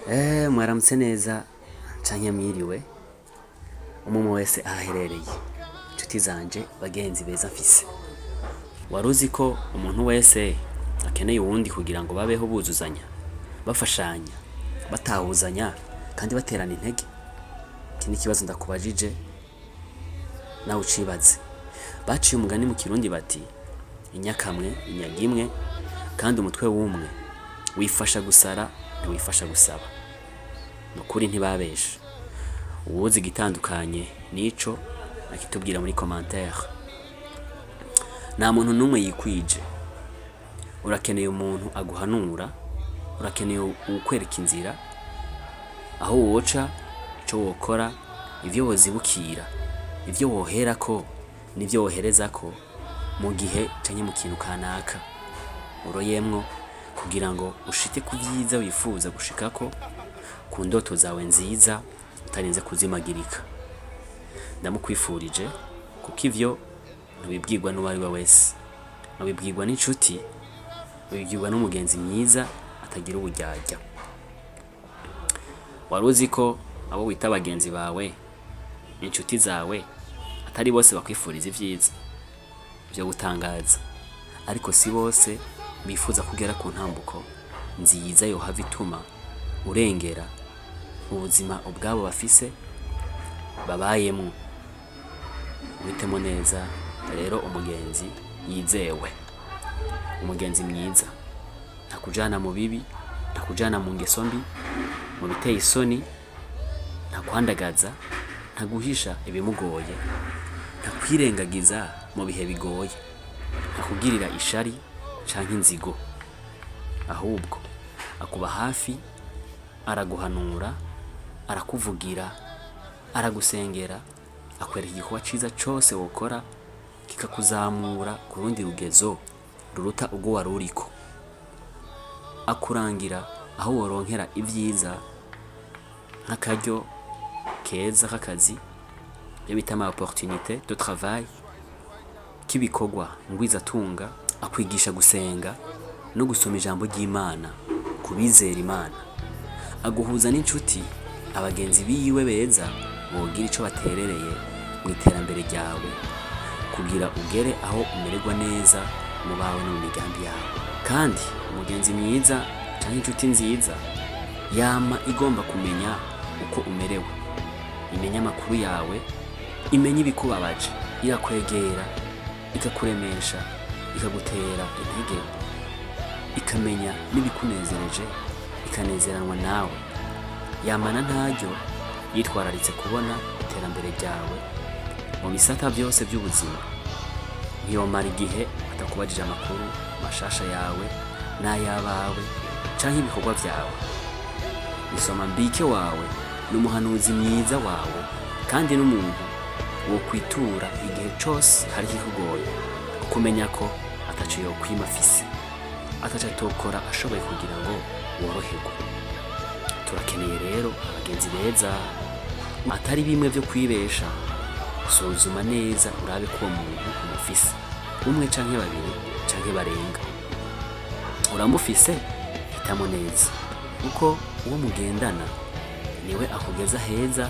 Mwaramutse neza canke mwiriwe umwe wese ahaherereye inshuti zanje bagenzi beza mfise. Waruzi ko umuntu wese akeneye uwundi kugira ngo babeho buzuzanya, bafashanya, batahuzanya kandi baterana intege? Iki ni ikibazo ndakubajije nawe ucibaze. Baciye umugani mu Kirundi bati inyakamwe inyaga imwe kandi umutwe w'umwe wifasha gusara ntiwifasha gusaba. Nukuri ntibabesha. Uwuzi igitandukanye nico akitubwira muri commentaire. Nta muntu numwe yikwije. Urakeneye umuntu aguhanura, urakeneye ukwereka inzira aho woca, ico wokora, ivyo wozibukira, ivyo woherako n'ivyo woherezako mu gihe canke mu kintu kanaka uroyemwo, kugira ngo ushike ku vyiza wifuza gushikako, ku ndoto zawe nziza utarinze kuzimagirika. Ndamukwifurije kuko ivyo ntubibwirwa n'uwari we wese, ntubibwirwa n'inshuti, ubibwirwa n'umugenzi mwiza atagira uburyarya. Waruzi ko abo wita abagenzi bawe, inshuti zawe, atari bose bakwifuriza ivyiza vyo gutangaza, ariko si bose bifuza kugera ku ntambuko nziza yohava ituma urengera ubuzima ubwabo bafise babayemwo. Uhitemo neza rero umugenzi yizewe, umugenzi mwiza, ntakujana mu bibi, ntakujana mu ngeso mbi, mu biteye isoni, ntakwandagaza, ntaguhisha ibimugoye, ntakwirengagiza mu bihe bigoye, ntakugirira ishari canke inzigo, ahubwo akuba hafi, araguhanura, arakuvugira, aragusengera, akwereka igikorwa ciza cose wokora kikakuzamura ku rundi rugezo ruruta ubwo wari uriko, akurangira aho woronkera ivyiza nk'akaryo keza k'akazi, iyo bita ama opportunité de travail, k'ibikorwa ngwizatunga, akwigisha gusenga no gusoma ijambo ry'Imana, kubizera Imana, aguhuza n'inshuti, abagenzi biwe beza bogira ico baterereye mu iterambere ryawe, kugira ugere aho umererwa neza mu bawe no mu migambi yawe. Kandi umugenzi mwiza canke inshuti nziza yama igomba kumenya uko umerewe, imenya amakuru yawe, imenya ibikubabaje, irakwegera, ikakuremesha, ikagutera intege, ikamenya n'ibikunezereje, ikanezeranwa nawe. Yamana ntaryo yitwararitse kubona iterambere ryawe mu bisata byose by'ubuzima. Ntiyomara igihe atakubajije amakuru mashasha yawe n'ayabawe canke ibikorwa vyawe. Isoma mbike wawe n'umuhanuzi mwiza wawe, kandi n'umuntu wo kwitura igihe cose hari kikugoye, kumenya ko ataco yokwima afise, ataco atokora ashoboye kugira ngo woroherwe. Turakeneye rero abagenzi beza, atari bimwe vyo kwibesha. Suzuma neza urabe ko uwo muntu umufise, umwe canke babiri canke barenga. Uramufise, hitamo neza, kuko uwo mugendana niwe akugeza heza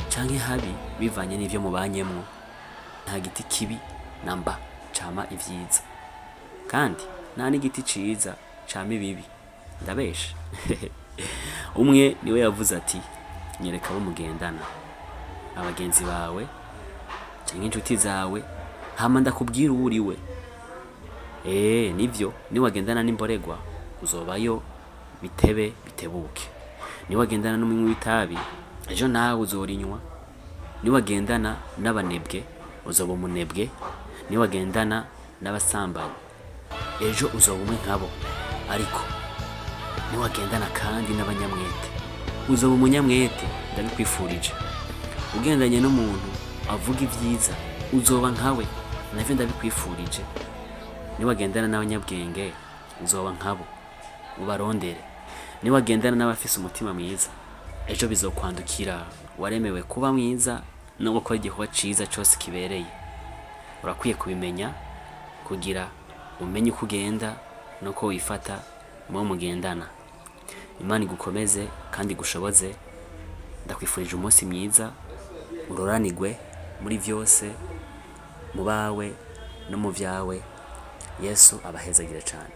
canke habi bivanye n'ivyo mubanyemwo. Nta giti kibi namba cama ivyiza, kandi nta n'igiti ciza cama ibibi. Ndabesha? Umwe niwe yavuze ati nyereka abo mugendana, abagenzi bawe canke inshuti zawe, hama ndakubwira uwo uriwe. Nivyo, niwagendana n'imboregwa uzobayo bitebe bitebuke. Niwagendana n'umunywi w'itabi, ejo nawe uzorinywa. Niwagendana n'abanebwe uzoba umunebwe. Niwagendana n'abasambanyi, ejo uzoba umwe nkabo. Ariko niwagendana kandi n'abanyamwete, uzoba umunyamwete. Ndabikwifurije. Ugendanye n'umuntu avuga ivyiza, uzoba nkawe. Navyo ndabikwifurije. Niwagendana n'abanyabwenge, uzoba nkabo, ubarondere. Niwagendana n'abafise umutima mwiza, ejo bizokwandukira. Waremewe kuba mwiza no gukora igikorwa ciza cose kibereye. Urakwiye kubimenya kugira umenye uko ugenda nuko wifata mu mugendana. Imana igukomeze kandi igushoboze. Ndakwifurije umunsi mwiza, uroranigwe muri byose, mu bawe no mu byawe. Yesu abahezagire cyane.